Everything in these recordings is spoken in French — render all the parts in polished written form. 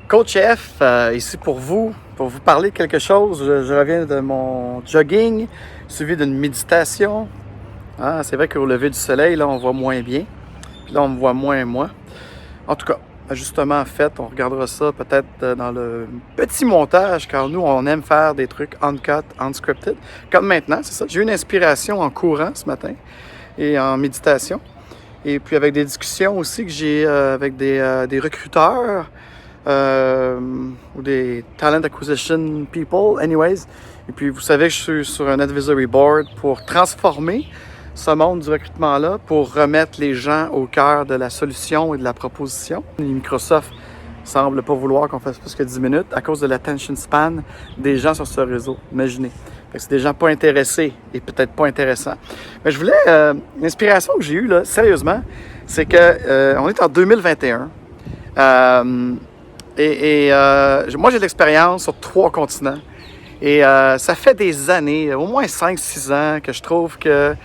Coach F, ici pour vous parler de quelque chose. Je reviens de mon jogging, suivi d'une méditation. Ah, c'est vrai qu'au lever du soleil, là, on voit moins bien. Puis là, on me voit moins moi. En tout cas, ajustement fait, on regardera ça peut-être dans le petit montage, car nous, on aime faire des trucs uncut, unscripted. Comme maintenant, c'est ça. J'ai eu une inspiration en courant ce matin et en méditation. Et puis avec des discussions aussi que j'ai avec des recruteurs. Ou des talent acquisition people, anyways. Et puis, vous savez que je suis sur un advisory board pour transformer ce monde du recrutement-là, pour remettre les gens au cœur de la solution et de la proposition. Microsoft semble pas vouloir qu'on fasse plus que 10 minutes à cause de l'attention span des gens sur ce réseau. Imaginez. Fait que c'est des gens pas intéressés et peut-être pas intéressants. Mais je voulais... l'inspiration que j'ai eue, là, sérieusement, c'est que on est en 2021. Moi, j'ai de l'expérience sur 3 continents. Et ça fait des années, au moins 5-6 ans, que je trouve que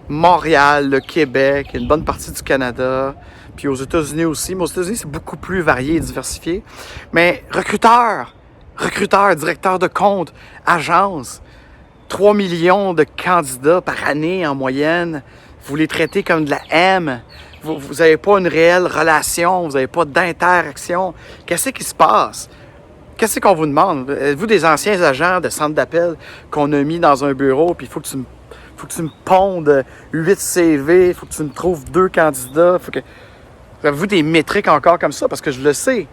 Montréal, le Québec, une bonne partie du Canada, puis aux États-Unis aussi, mais aux États-Unis, c'est beaucoup plus varié et diversifié. Mais recruteurs, directeurs de compte, agences, 3 millions de candidats par année en moyenne, vous les traitez comme de la M. Vous n'avez pas une réelle relation, vous n'avez pas d'interaction. Qu'est-ce qui se passe? Qu'est-ce qu'on vous demande? Êtes-vous des anciens agents de centre d'appel qu'on a mis dans un bureau, puis il faut que tu me pondes 8 CV, il faut que tu me trouves 2 candidats. Avez-vous des métriques encore comme ça? Parce que je le sais.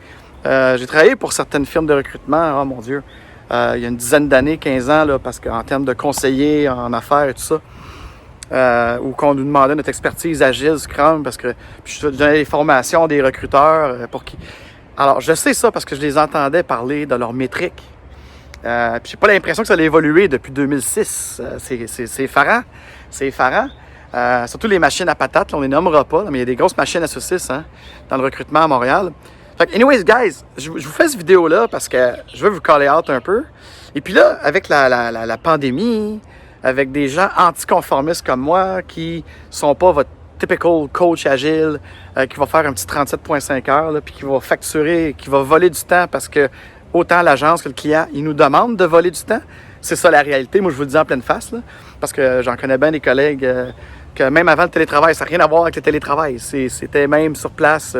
J'ai travaillé pour certaines firmes de recrutement, oh mon Dieu, il y a une dizaine d'années, 15 ans, là, parce qu'en termes de conseillers en affaires et tout ça, ou qu'on nous demandait notre expertise agile, Scrum, parce que puis je donnais des formations des recruteurs pour qui. Alors, je sais ça parce que je les entendais parler de leurs métriques. Puis j'ai pas l'impression que ça a évolué depuis 2006. C'est effarant. C'est effarant. Surtout les machines à patates, là, on les nommera pas, là, mais il y a des grosses machines à saucisses dans le recrutement à Montréal. Fait que, anyways, guys, je vous fais cette vidéo-là parce que je veux vous caller out un peu. Et puis là, avec la pandémie, avec des gens anticonformistes comme moi qui sont pas votre typical coach agile qui va faire un petit 37,5 heures là, puis qui va facturer, qui va voler du temps parce que autant l'agence que le client, ils nous demandent de voler du temps. C'est ça la réalité. Moi, je vous le dis en pleine face, là, parce que j'en connais bien des collègues que même avant le télétravail, ça n'a rien à voir avec le télétravail. C'était même sur place.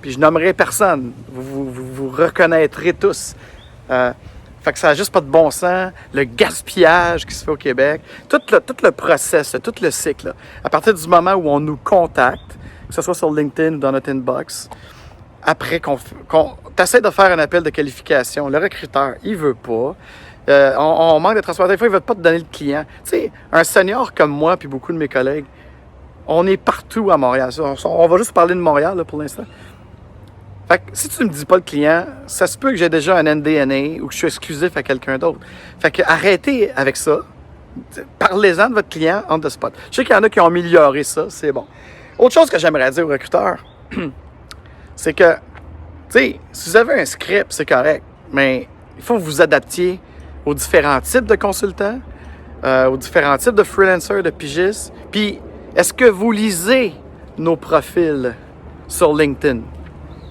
Puis je nommerai personne. Vous reconnaîtrez tous. Fait que ça n'a juste pas de bon sens, le gaspillage qui se fait au Québec, tout le process, tout le cycle. Là. À partir du moment où on nous contacte, que ce soit sur LinkedIn ou dans notre inbox, après qu'on t'essaie de faire un appel de qualification, le recruteur, il veut pas. On manque de transparence. Des fois, il ne veut pas te donner le client. Tu sais, un senior comme moi puis beaucoup de mes collègues, on est partout à Montréal. On va juste parler de Montréal là, pour l'instant. Fait que si tu ne me dis pas le client, ça se peut que j'ai déjà un NDNA ou que je suis exclusif à quelqu'un d'autre. Fait que arrêtez avec ça. Parlez-en de votre client on the spot. Je sais qu'il y en a qui ont amélioré ça, c'est bon. Autre chose que j'aimerais dire aux recruteurs, c'est que, tu sais, si vous avez un script, c'est correct, mais il faut que vous adaptiez aux différents types de consultants, aux différents types de freelancers, de pigistes. Puis, est-ce que vous lisez nos profils sur LinkedIn?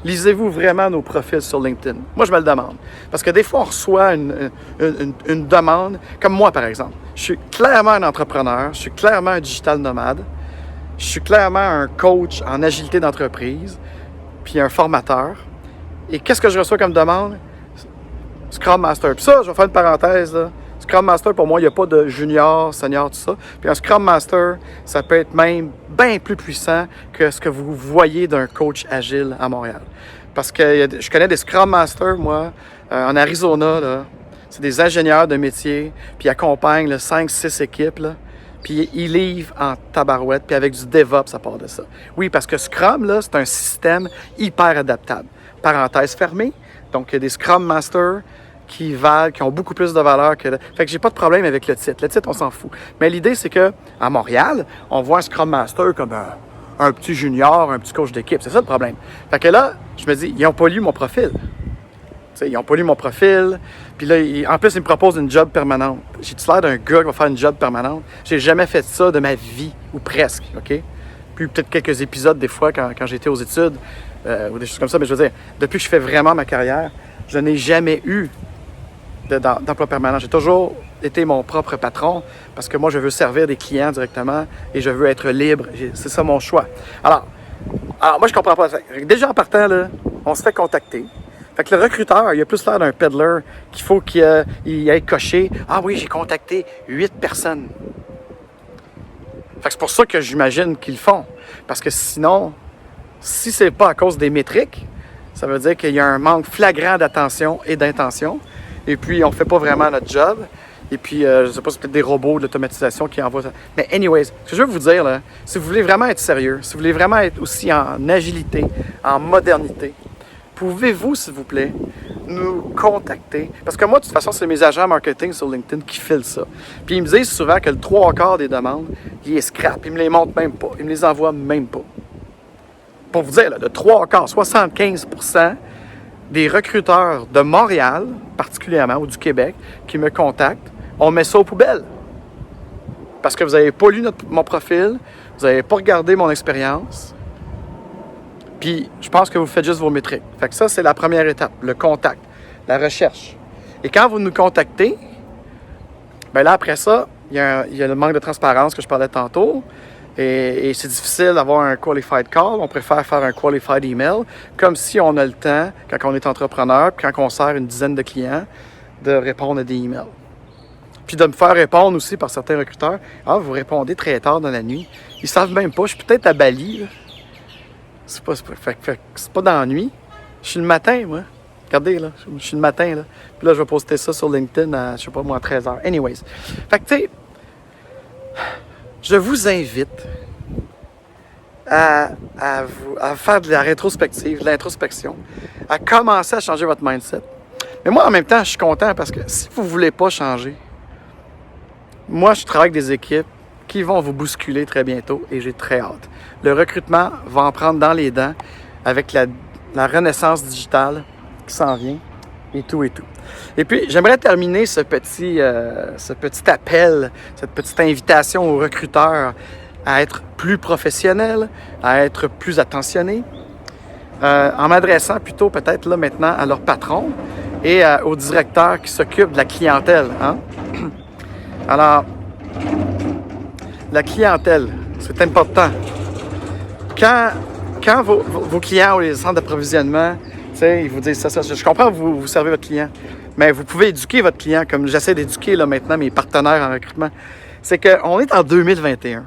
Lisez-vous vraiment nos profils sur LinkedIn? Moi, je me le demande. Parce que des fois, on reçoit une demande, comme moi, par exemple. Je suis clairement un entrepreneur, je suis clairement un digital nomade, je suis clairement un coach en agilité d'entreprise, puis un formateur. Et qu'est-ce que je reçois comme demande? Scrum Master. Puis ça, je vais faire une parenthèse, là. Scrum Master, pour moi, il n'y a pas de junior, senior, tout ça. Puis un Scrum Master, ça peut être même bien plus puissant que ce que vous voyez d'un coach agile à Montréal. Parce que je connais des Scrum Masters, moi, en Arizona, là. C'est des ingénieurs de métier, puis ils accompagnent 5-6 équipes, là. Puis ils livrent en tabarouette, puis avec du DevOps à part de ça. Oui, parce que Scrum, là, c'est un système hyper adaptable. Parenthèse fermée. Donc, il y a des Scrum Masters qui ont beaucoup plus de valeur que... Fait que j'ai pas de problème avec le titre. Le titre, on s'en fout. Mais l'idée, c'est que à Montréal, on voit un Scrum Master comme un petit junior, un petit coach d'équipe. C'est ça le problème. Fait que là, je me dis, ils n'ont pas lu mon profil. T'sais, ils n'ont pas lu mon profil. Puis là, en plus, ils me proposent une job permanente. J'ai-tu l'air d'un gars qui va faire une job permanente? J'ai jamais fait ça de ma vie, ou presque, OK? Puis peut-être quelques épisodes, des fois, quand j'étais aux études, ou des choses comme ça. Mais je veux dire, depuis que je fais vraiment ma carrière, je n'ai jamais eu d'emploi permanent. J'ai toujours été mon propre patron parce que moi, je veux servir des clients directement et je veux être libre. C'est ça mon choix. Alors moi, je comprends pas ça. Déjà en partant, là, on se fait contacter. Fait que le recruteur, il a plus l'air d'un peddler qu'il faut qu'il aille cocher. Ah oui, j'ai contacté 8 personnes. Fait que c'est pour ça que j'imagine qu'ils le font. Parce que sinon, si c'est pas à cause des métriques, ça veut dire qu'il y a un manque flagrant d'attention et d'intention. Et puis, on fait pas vraiment notre job. Et puis, je sais pas, c'est peut-être des robots de l'automatisation qui envoient ça. Mais anyways, ce que je veux vous dire, là, si vous voulez vraiment être sérieux, si vous voulez vraiment être aussi en agilité, en modernité, pouvez-vous, s'il vous plaît, nous contacter? Parce que moi, de toute façon, c'est mes agents marketing sur LinkedIn qui filent ça. Puis ils me disent souvent que le 3/4 des demandes, ils les scrapent. Ils me les montrent même pas. Ils me les envoient même pas. Pour vous dire, là, le 3/4, 75% des recruteurs de Montréal, particulièrement, ou du Québec, qui me contactent, on met ça aux poubelles. Parce que vous n'avez pas lu mon profil, vous n'avez pas regardé mon expérience. Puis, je pense que vous faites juste vos métriques. Fait que ça, c'est la première étape, le contact, la recherche. Et quand vous nous contactez, bien là, après ça, il y a le manque de transparence que je parlais tantôt. Et c'est difficile d'avoir un qualified call. On préfère faire un qualified email, comme si on a le temps, quand on est entrepreneur, puis quand on sert une dizaine de clients, de répondre à des emails. Puis de me faire répondre aussi par certains recruteurs. Ah, vous répondez très tard dans la nuit. Ils savent même pas. Je suis peut-être à Bali, là. C'est pas dans la nuit. Je suis le matin, moi. Regardez, là. Je suis le matin, là. Puis là, je vais poster ça sur LinkedIn à, je sais pas moi, à 13h. Anyways. Fait que, tu sais, je vous invite à faire de la rétrospective, de l'introspection, à commencer à changer votre mindset. Mais moi, en même temps, je suis content parce que si vous ne voulez pas changer, moi, je travaille avec des équipes qui vont vous bousculer très bientôt et j'ai très hâte. Le recrutement va en prendre dans les dents avec la renaissance digitale qui s'en vient et tout et tout. Et puis, j'aimerais terminer ce petit appel, cette petite invitation aux recruteurs à être plus professionnels, à être plus attentionnés, en m'adressant plutôt peut-être là maintenant à leur patron et aux directeurs qui s'occupent de la clientèle. Hein? Alors, la clientèle, c'est important. Quand vos clients ou les centres d'approvisionnement, ils vous disent ça, je comprends que vous servez votre client, mais vous pouvez éduquer votre client, comme j'essaie d'éduquer là, maintenant mes partenaires en recrutement. C'est qu'on est en 2021.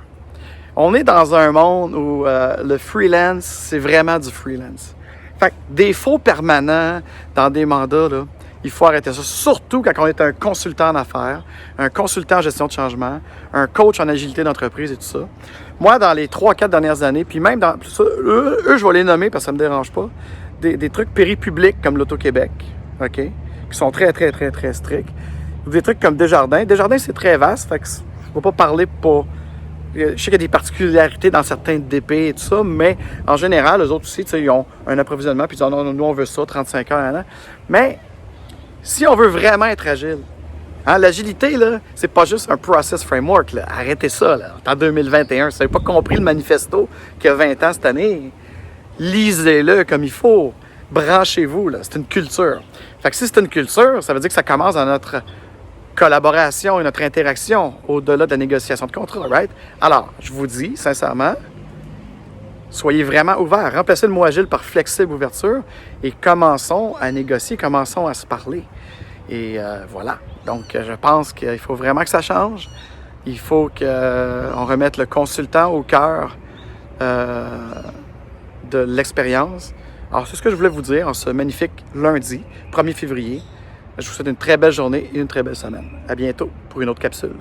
On est dans un monde où le freelance, c'est vraiment du freelance. Fait que des faux permanents dans des mandats, là, il faut arrêter ça. Surtout quand on est un consultant en affaires, un consultant en gestion de changement, un coach en agilité d'entreprise et tout ça. Moi, dans les 3-4 dernières années, puis même dans eux, je vais les nommer parce que ça ne me dérange pas, des trucs péripublics comme l'Auto-Québec, OK, qui sont très, très, très, très stricts. Ou des trucs comme Desjardins. Desjardins, c'est très vaste, fait que je ne vais pas parler pour... Je sais qu'il y a des particularités dans certains DP et tout ça, mais en général, eux autres aussi, ils ont un approvisionnement, puis ils disent non, nous, on veut ça, 35 heures à l'an. Mais si on veut vraiment être agile, hein, l'agilité, là, c'est pas juste un process framework. Là. Arrêtez ça, là. En 2021, si vous n'avez pas compris le manifesto qui a 20 ans cette année, lisez-le comme il faut. Branchez-vous, là. C'est une culture. Fait que si c'est une culture, ça veut dire que ça commence dans notre collaboration et notre interaction au-delà de la négociation de contrat, right? Alors, je vous dis, sincèrement, soyez vraiment ouverts. Remplacez le mot agile par flexible ouverture et commençons à négocier, commençons à se parler. Et voilà. Donc, je pense qu'il faut vraiment que ça change. Il faut qu'on remette le consultant au cœur de l'expérience. Alors, c'est ce que je voulais vous dire en ce magnifique lundi, 1er février. Je vous souhaite une très belle journée et une très belle semaine. À bientôt pour une autre capsule.